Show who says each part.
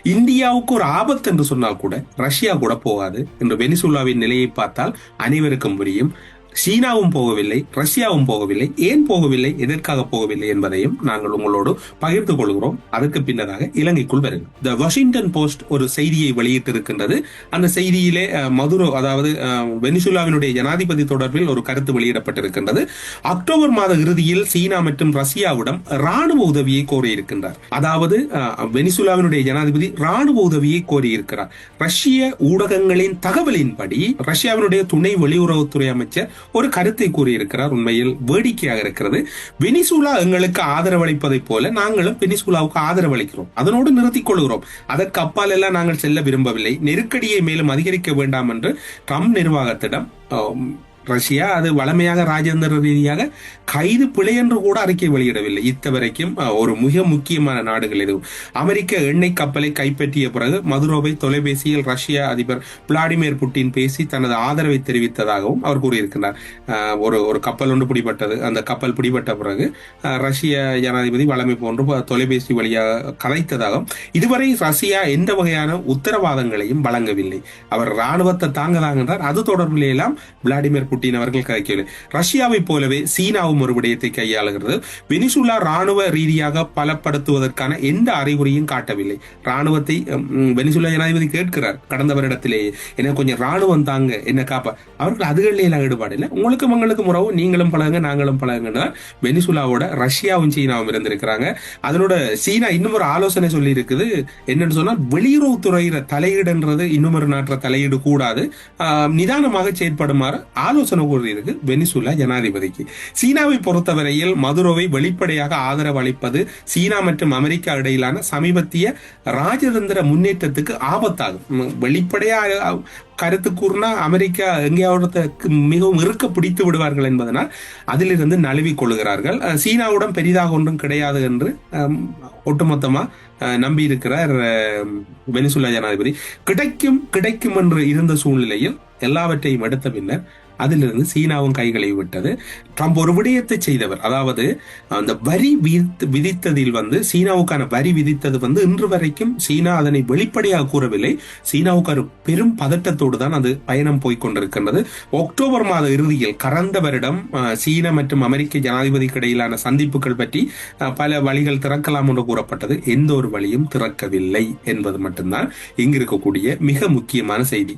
Speaker 1: இந்தியாவுக்கு ஒரு ஆபத்து என்று சொன்னால் கூட ரஷ்யா கூட போகாது என்று வெனிசுலாவின் நிலையை பார்த்தால் அனைவருக்கும் புரியும். சீனாவும் போகவில்லை, ரஷ்யாவும் போகவில்லை. ஏன் போகவில்லை, எதற்காக போகவில்லை என்பதையும் நாங்கள் உங்களோடு பகிர்ந்து கொள்கிறோம். அதற்கு பின்னதாக இலங்கைக்குள் வருகிறோம். த வாஷிங்டன் போஸ்ட் ஒரு செய்தியை வெளியிட்டிருக்கின்றது. அந்த செய்தியிலே மதுரோ, அதாவது வெனிசுலாவினுடைய ஜனாதிபதி தொடர்பில் ஒரு கருத்து வெளியிடப்பட்டிருக்கின்றது. அக்டோபர் மாத இறுதியில் சீனா மற்றும் ரஷ்யாவிடம் ராணுவ உதவியை கோரியிருக்கின்றார். அதாவது வெனிசுலாவினுடைய ஜனாதிபதி ராணுவ உதவியை கோரியிருக்கிறார். ரஷ்ய ஊடகங்களின் தகவலின்படி ரஷ்யாவினுடைய துணை வெளியுறவுத்துறை அமைச்சர் ஒரு கருத்தை கூறியிருக்கிறார். உண்மையில் வேடிக்கையாக இருக்கிறது. வெனிசுலா எங்களுக்கு ஆதரவளிப்பதை போல நாங்களும் வெனிசுலாவுக்கு ஆதரவளிக்கிறோம், அதனோடு நிறுத்திக் கொள்கிறோம். அதற்கு அப்பால் எல்லாம் நாங்கள் செல்ல விரும்பவில்லை. நெருக்கடியை மேலும் அதிகரிக்க வேண்டாம் என்று ட்ரம்ப் நிர்வாகத்திடம் ரஷ்யா அது வளமையாக ராஜேந்திர ரீதியாக கைது பிழை என்று கூட அறிக்கை வெளியிடவில்லை. இத்தவரைக்கும் ஒரு மிக முக்கியமான நாடுகள் எதுவும். அமெரிக்க எண்ணெய் கப்பலை கைப்பற்றிய பிறகு மதுரோவை தொலைபேசியில் ரஷ்ய அதிபர் விளாடிமிர் புட்டின் பேசி தனது ஆதரவை தெரிவித்ததாகவும் அவர் கூறியிருக்கிறார். ஒரு கப்பல் ஒன்று பிடிபட்டது. அந்த கப்பல் பிடிபட்ட பிறகு ரஷ்ய ஜனாதிபதி வளமை போன்று தொலைபேசி வழியாக கதைத்ததாகவும், இதுவரை ரஷ்யா எந்த வகையான உத்தரவாதங்களையும் வழங்கவில்லை. அவர் ராணுவத்தை தாங்கதாங்கன்றார். அது தொடர்பில் எல்லாம் விளாடிமிர் புட்டின் அவர்கள் கதைக்கவில்லை. ரஷ்யாவை போலவே சீனாவும் ஒரு விடயத்தை கையாளுகிறது. வெனிசுலா ராணுவ ரீதியாக பலப்படுத்துவதற்கான எந்த அறிகுறியும் காட்டவில்லை. ராணுவத்தை வெனிசுலா ஜனாதிபதி கேட்கிறார் கடந்த வருடத்திலேயே, எனக்கு கொஞ்சம் ராணுவம் தாங்க, என்ன காப்பா. அவர்கள் அதுகளில் ஈடுபாடு இல்லை. உங்களுக்கும் எங்களுக்கும் உறவு, நீங்களும் பழகுங்க நாங்களும் பழகுங்க. வெனிசுலாவோட ரஷ்யாவும் சீனாவும் இருந்திருக்கிறாங்க. அதனோட சீனா இன்னும் ஒரு ஆலோசனை சொல்லி இருக்குது. என்னன்னு சொன்னால், வெளியுறவுத்துறையில தலையீடுன்றது இன்னும் ஒரு நாட்டில் தலையீடு கூடாது, நிதானமாக செயற்படுமாறு ஆலோசனை கூறியிருக்கு வெனிசுலா ஜனாதிபதிக்கு. சீனாவை பொறுத்தவரையில் மதுரோவை வெளிப்படையாக ஆதரவு அளிப்பது சீனா மற்றும் அமெரிக்கா இடையிலான சமீபத்திய ராஜதந்திர முன்னேற்றத்துக்கு ஆபத்தாகும். வெளிப்படையாக கருத்து கூறினா அமெரிக்கா எங்கேயாவது மிகவும் இறுக்க பிடித்து விடுவார்கள் என்பதனால் அதிலிருந்து நழுவி கொள்கிறார்கள். சீனாவுடன் பெரிதாக ஒன்றும் கிடையாது என்று ஒட்டுமொத்தமா நம்பி இருக்கிறார் வெனிசுலா ஜனாதிபதி. கிடைக்கும் என்று இருந்த சூழ்நிலையில் எல்லாவற்றையும் எடுத்த பின்னர் அதிலிருந்து சீனாவும் கைகளை விட்டது. ட்ரம்ப் ஒரு விடயத்தை செய்தவர், அதாவது அந்த வரி விதித்ததில் சீனாவுக்கான வரி விதித்தது இன்று வரைக்கும் சீனா அதனை வெளிப்படையாக கூறவில்லை. சீனாவுக்கு ஒரு பெரும் பதட்டத்தோடு தான் அது பயணம் போய்கொண்டிருக்கின்றது. அக்டோபர் மாத இறுதியில் கடந்த வருடம் சீனா மற்றும் அமெரிக்க ஜனாதிபதிக்கு இடையிலான சந்திப்புகள் பற்றி பல வழிகள் திறக்கலாம் என்று கூறப்பட்டது. எந்த ஒரு வழியும் திறக்கவில்லை என்பது மட்டும்தான் இங்கு இருக்கக்கூடிய மிக முக்கியமான செய்தி.